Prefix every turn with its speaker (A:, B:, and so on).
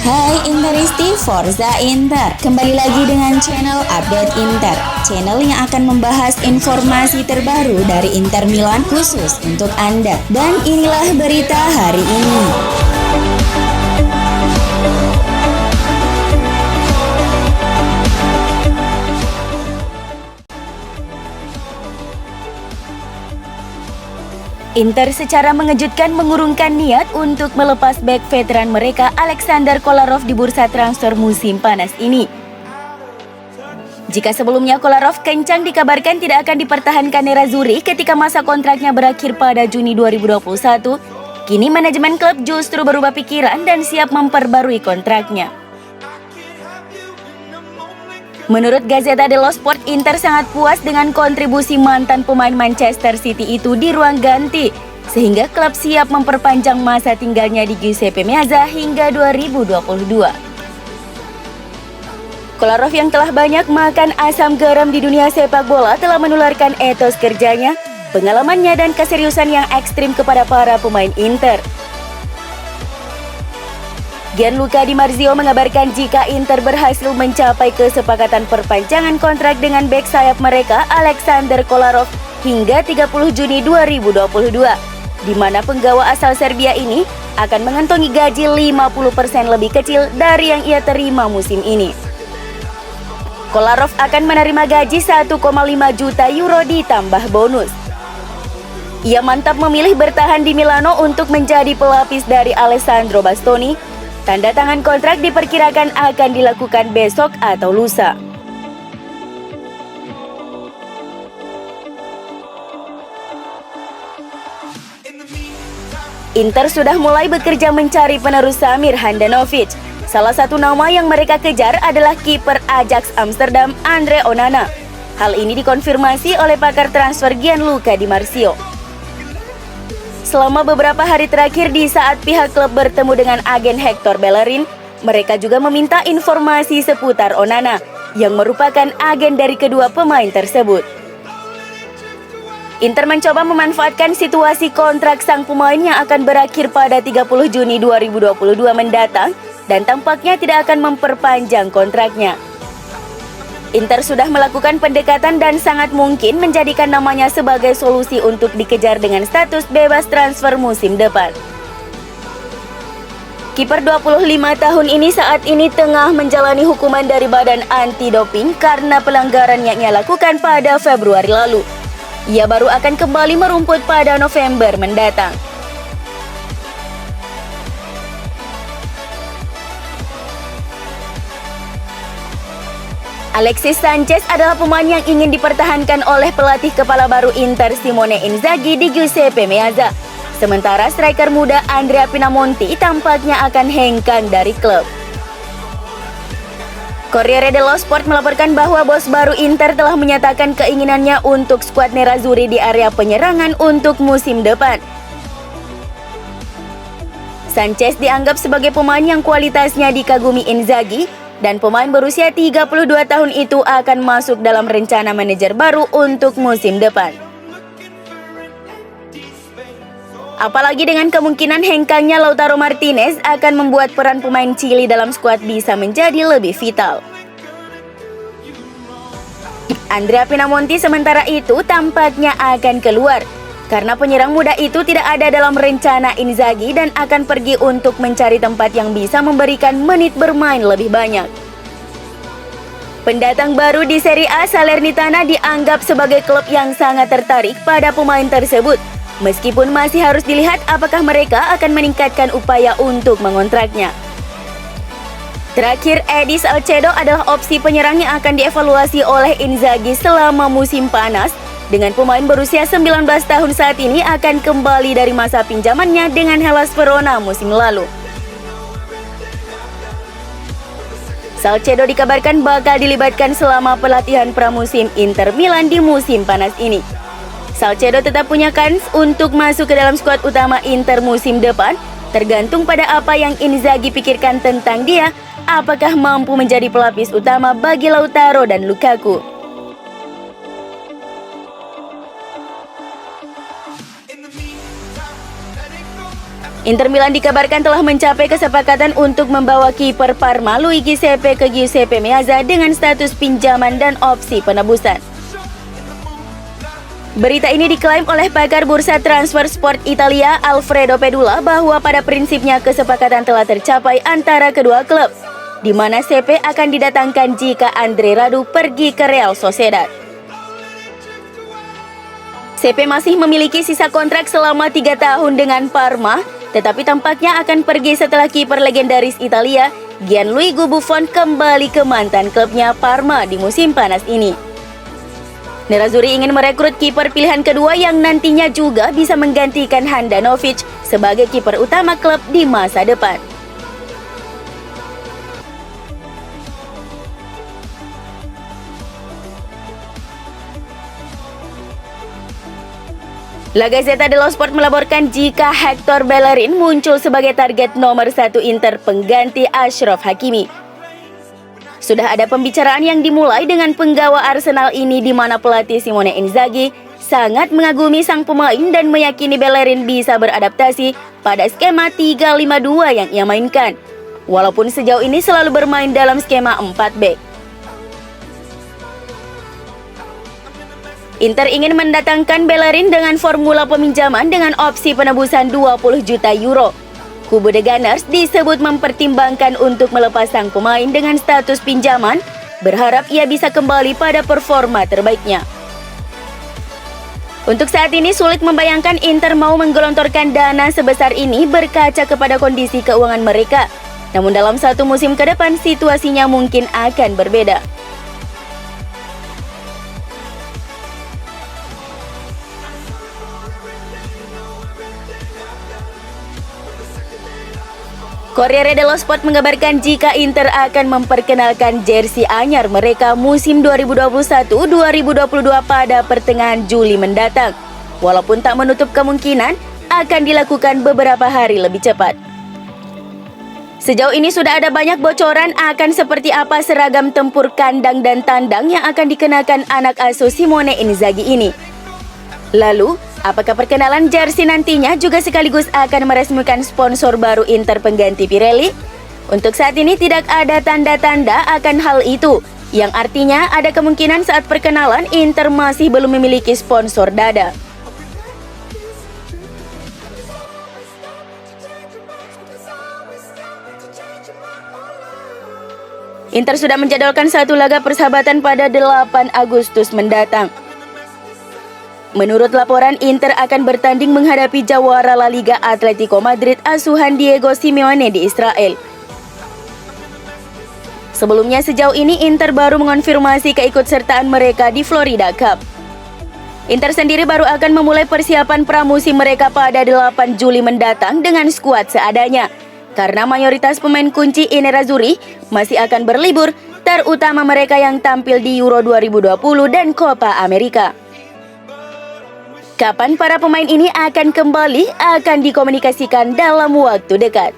A: Hai Interisti Forza Inter, kembali lagi dengan channel Update Inter, channel yang akan membahas informasi terbaru dari Inter Milan khusus untuk Anda. Dan inilah berita hari ini. Inter secara mengejutkan mengurungkan niat untuk melepas bek veteran mereka Alexander Kolarov di bursa transfer musim panas ini. Jika sebelumnya Kolarov kencang dikabarkan tidak akan dipertahankan Nerazzurri ketika masa kontraknya berakhir pada Juni 2021, kini manajemen klub justru berubah pikiran dan siap memperbarui kontraknya. Menurut Gazzetta dello Sport, Inter sangat puas dengan kontribusi mantan pemain Manchester City itu di ruang ganti, sehingga klub siap memperpanjang masa tinggalnya di Giuseppe Meazza hingga 2022. Kolarov yang telah banyak makan asam garam di dunia sepak bola telah menularkan etos kerjanya, pengalamannya dan keseriusan yang ekstrim kepada para pemain Inter. Gianluca Di Marzio mengabarkan jika Inter berhasil mencapai kesepakatan perpanjangan kontrak dengan bek sayap mereka Alexander Kolarov hingga 30 Juni 2022, di mana penggawa asal Serbia ini akan mengantongi gaji 50% lebih kecil dari yang ia terima musim ini. Kolarov akan menerima gaji 1,5 juta euro ditambah bonus. Ia mantap memilih bertahan di Milano untuk menjadi pelapis dari Alessandro Bastoni. Tanda tangan kontrak diperkirakan akan dilakukan besok atau lusa. Inter sudah mulai bekerja mencari penerus Samir Handanovic. Salah satu nama yang mereka kejar adalah kiper Ajax Amsterdam Andre Onana. Hal ini dikonfirmasi oleh pakar transfer Gianluca Di Marzio. Selama beberapa hari terakhir di saat pihak klub bertemu dengan agen Hector Bellerin, mereka juga meminta informasi seputar Onana, yang merupakan agen dari kedua pemain tersebut. Inter mencoba memanfaatkan situasi kontrak sang pemain yang akan berakhir pada 30 Juni 2022 mendatang dan tampaknya tidak akan memperpanjang kontraknya. Inter sudah melakukan pendekatan dan sangat mungkin menjadikan namanya sebagai solusi untuk dikejar dengan status bebas transfer musim depan. Kiper 25 tahun ini saat ini tengah menjalani hukuman dari badan anti-doping karena pelanggaran yang ia lakukan pada Februari lalu. Ia baru akan kembali merumput pada November mendatang. Alexis Sanchez adalah pemain yang ingin dipertahankan oleh pelatih kepala baru Inter Simone Inzaghi di Giuseppe Meazza. Sementara striker muda Andrea Pinamonti tampaknya akan hengkang dari klub. Corriere dello Sport melaporkan bahwa bos baru Inter telah menyatakan keinginannya untuk skuad Nerazzurri di area penyerangan untuk musim depan. Sanchez dianggap sebagai pemain yang kualitasnya dikagumi Inzaghi, dan pemain berusia 32 tahun itu akan masuk dalam rencana manajer baru untuk musim depan. Apalagi dengan kemungkinan hengkangnya Lautaro Martinez akan membuat peran pemain Chili dalam skuad bisa menjadi lebih vital. Andrea Pinamonti sementara itu tampaknya akan keluar karena penyerang muda itu tidak ada dalam rencana Inzaghi dan akan pergi untuk mencari tempat yang bisa memberikan menit bermain lebih banyak. Pendatang baru di Serie A Salernitana dianggap sebagai klub yang sangat tertarik pada pemain tersebut, meskipun masih harus dilihat apakah mereka akan meningkatkan upaya untuk mengontraknya. Terakhir, Edi Salcedo adalah opsi penyerang yang akan dievaluasi oleh Inzaghi selama musim panas, dengan pemain berusia 19 tahun saat ini akan kembali dari masa pinjamannya dengan Hellas Verona musim lalu. Salcedo dikabarkan bakal dilibatkan selama pelatihan pramusim Inter Milan di musim panas ini. Salcedo tetap punya kans untuk masuk ke dalam skuad utama Inter musim depan, tergantung pada apa yang Inzaghi pikirkan tentang dia, apakah mampu menjadi pelapis utama bagi Lautaro dan Lukaku. Inter Milan dikabarkan telah mencapai kesepakatan untuk membawa kiper Parma Luigi Sepe ke Giuseppe Meazza dengan status pinjaman dan opsi penebusan. Berita ini diklaim oleh pakar bursa transfer sport Italia Alfredo Pedula bahwa pada prinsipnya kesepakatan telah tercapai antara kedua klub, di mana Sepe akan didatangkan jika Andre Radu pergi ke Real Sociedad. Sepe masih memiliki sisa kontrak selama 3 tahun dengan Parma, tetapi tampaknya akan pergi setelah kiper legendaris Italia Gianluigi Buffon kembali ke mantan klubnya Parma di musim panas ini. Nerazzurri ingin merekrut kiper pilihan kedua yang nantinya juga bisa menggantikan Handanovic sebagai kiper utama klub di masa depan. La Gazzetta dello Sport melaporkan jika Hector Bellerin muncul sebagai target nomor 1 Inter pengganti Achraf Hakimi. Sudah ada pembicaraan yang dimulai dengan penggawa Arsenal ini di mana pelatih Simone Inzaghi sangat mengagumi sang pemain dan meyakini Bellerin bisa beradaptasi pada skema 3-5-2 yang ia mainkan. Walaupun sejauh ini selalu bermain dalam skema 4 back. Inter ingin mendatangkan Bellerin dengan formula peminjaman dengan opsi penebusan 20 juta euro. Kubu The Gunners disebut mempertimbangkan untuk melepas sang pemain dengan status pinjaman, berharap ia bisa kembali pada performa terbaiknya. Untuk saat ini sulit membayangkan Inter mau menggelontorkan dana sebesar ini berkaca kepada kondisi keuangan mereka. Namun dalam satu musim ke depan situasinya mungkin akan berbeda. Corriere dello Sport mengabarkan jika Inter akan memperkenalkan jersey anyar mereka musim 2021-2022 pada pertengahan Juli mendatang. Walaupun tak menutup kemungkinan akan dilakukan beberapa hari lebih cepat. Sejauh ini sudah ada banyak bocoran akan seperti apa seragam tempur kandang dan tandang yang akan dikenakan anak asuh Simone Inzaghi ini. Lalu, apakah perkenalan jersey nantinya juga sekaligus akan meresmikan sponsor baru Inter pengganti Pirelli? Untuk saat ini tidak ada tanda-tanda akan hal itu, yang artinya ada kemungkinan saat perkenalan Inter masih belum memiliki sponsor dada. Inter sudah menjadwalkan satu laga persahabatan pada 8 Agustus mendatang. Menurut laporan, Inter akan bertanding menghadapi jawara La Liga Atletico Madrid asuhan Diego Simeone di Israel. Sebelumnya sejauh ini Inter baru mengonfirmasi keikutsertaan mereka di Florida Cup. Inter sendiri baru akan memulai persiapan pramusim mereka pada 8 Juli mendatang dengan skuad seadanya. Karena mayoritas pemain kunci Nerazzurri masih akan berlibur, terutama mereka yang tampil di Euro 2020 dan Copa America. Kapan para pemain ini akan kembali akan dikomunikasikan dalam waktu dekat.